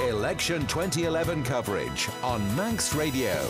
Election 2011 coverage on Manx Radio.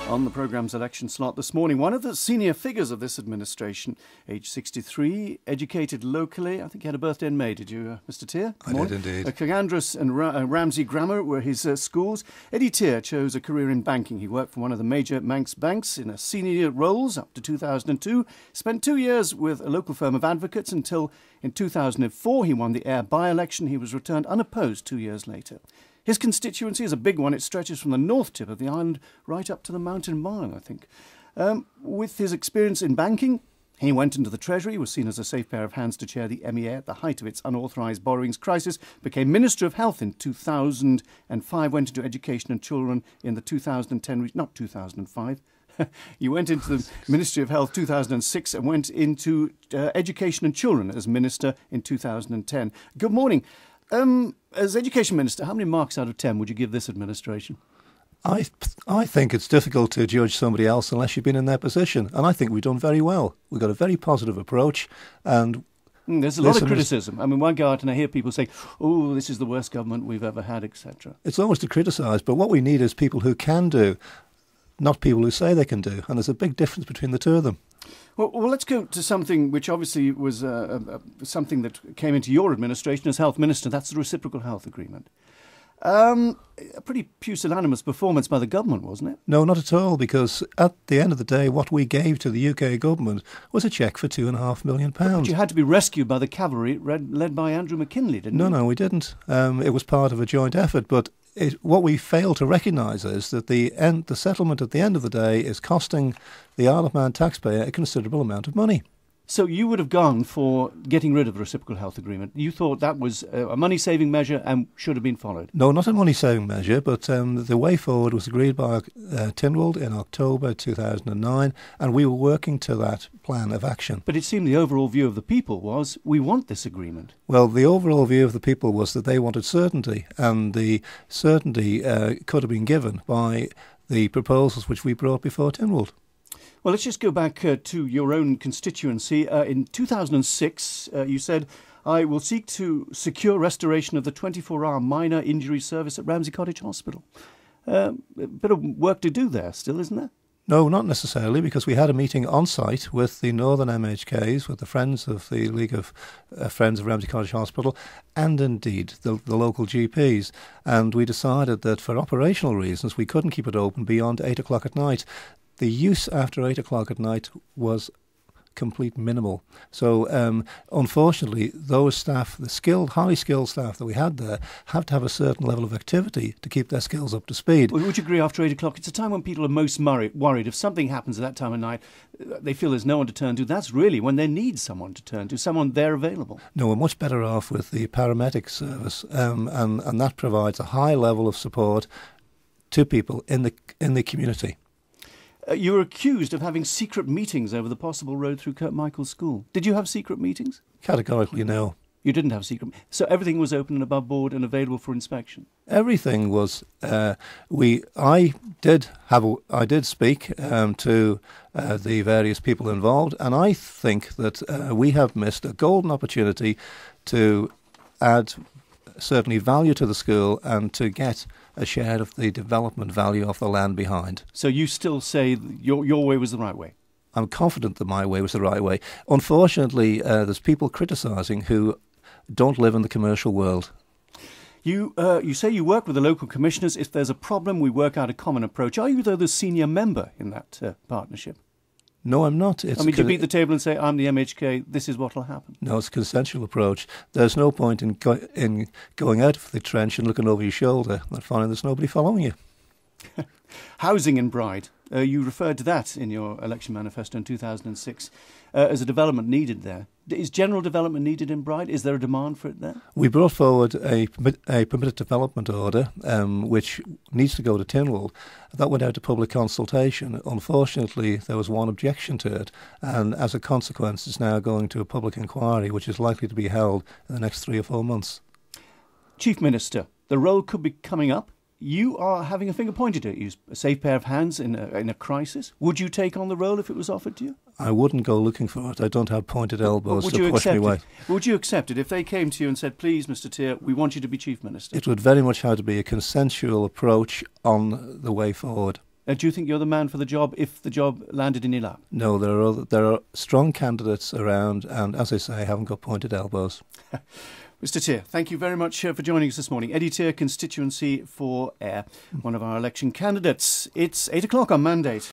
On the programme's election slot this morning, one of the senior figures of this administration, aged 63, educated locally. I think he had a birthday in May, did you, Mr. Teare? I did indeed. Cogandras and Ramsey Grammar were his schools. Eddie-Teare chose a career in banking. He worked for one of the major Manx banks in a senior roles up to 2002. Spent 2 years with a local firm of advocates until in 2004 he won the Ayre by-election. He was returned unopposed 2 years later. His constituency is a big one. It stretches from the north tip of the island right up to the Mountain Mile, I think. With his experience in banking, he went into the Treasury, was seen as a safe pair of hands to chair the MEA at the height of its unauthorised borrowings crisis, became Minister of Health in 2005, went into Education and Children in the 2010, not 2005. You went into the Ministry of Health 2006 and went into Education and Children as Minister in 2010. Good morning. As Education Minister, how many marks out of 10 would you give this administration? I think it's difficult to judge somebody else unless you've been in their position, and I think we've done very well. We've got a very positive approach, and there's a lot of criticism. I mean, one go out and I hear people say, oh, this is the worst government we've ever had, etc. It's always to criticise, but what we need is people who can do, not people who say they can do, and there's a big difference between the two of them. Well, let's go to something which obviously was something that came into your administration as Health Minister. That's the Reciprocal Health Agreement. A pretty pusillanimous performance by the government, wasn't it? No, not at all, because at the end of the day, what we gave to the UK government was a cheque for £2.5 million. But you had to be rescued by the cavalry led by Andrew McKinley, didn't you? No, we didn't. It was part of a joint effort, but what we fail to recognise is that the settlement at the end of the day is costing the Isle of Man taxpayer a considerable amount of money. So you would have gone for getting rid of the Reciprocal Health Agreement. You thought that was a money-saving measure and should have been followed? No, not a money-saving measure, but the way forward was agreed by Tynwald in October 2009, and we were working to that plan of action. But it seemed the overall view of the people was, we want this agreement. Well, the overall view of the people was that they wanted certainty, and the certainty could have been given by the proposals which we brought before Tynwald. Well, let's just go back to your own constituency. In 2006, you said, I will seek to secure restoration of the 24-hour minor injury service at Ramsey Cottage Hospital. A bit of work to do there still, isn't there? No, not necessarily, because we had a meeting on site with the Northern MHKs, with the Friends of the League of Friends of Ramsey Cottage Hospital, and indeed the local GPs. And we decided that for operational reasons, we couldn't keep it open beyond 8 o'clock at night. The use after 8 o'clock at night was complete minimal. So, unfortunately, those staff, the highly skilled staff that we had there, have to have a certain level of activity to keep their skills up to speed. Well, would you agree after 8 o'clock, it's a time when people are most worried. If something happens at that time of night, they feel there's no one to turn to. That's really when they need someone to turn to, someone there available. No, we're much better off with the paramedic service, and that provides a high level of support to people in the community. You were accused of having secret meetings over the possible road through Kirkmichael School. Did you have secret meetings? Categorically, no. You didn't have secret. So everything was open and above board and available for inspection. Everything was. I did speak to the various people involved, and I think that we have missed a golden opportunity to add certainly value to the school and to get a share of the development value of the land behind. So you still say your way was the right way? I'm confident that my way was the right way. Unfortunately, there's people criticising who don't live in the commercial world. You say you work with the local commissioners. If there's a problem, we work out a common approach. Are you, though, the senior member in that partnership? No, I'm not. Do you beat the table and say, I'm the MHK, this is what will happen? No, it's a consensual approach. There's no point in going out of the trench and looking over your shoulder and finding there's nobody following you. Housing in Bride. You referred to that in your election manifesto in 2006 as a development needed there. Is general development needed in Bride? Is there a demand for it there? We brought forward a permitted development order, which needs to go to Tynwald. That went out to public consultation. Unfortunately, there was one objection to it, and as a consequence, it's now going to a public inquiry, which is likely to be held in the next 3 or 4 months. Chief Minister, the role could be coming up. You are having a finger pointed at you, a safe pair of hands in a crisis. Would you take on the role if it was offered to you? I wouldn't go looking for it. I don't have pointed elbows to push me away. Would you accept it if they came to you and said, please, Mr. Teare, we want you to be Chief Minister? It would very much have to be a consensual approach on the way forward. Do you think you're the man for the job if the job landed in your lap? No, there are strong candidates around, and as I say, I haven't got pointed elbows. Mr. Teare, thank you very much for joining us this morning. Eddie-Teare constituency for Ayre, one of our election candidates. It's 8 o'clock on Mandate.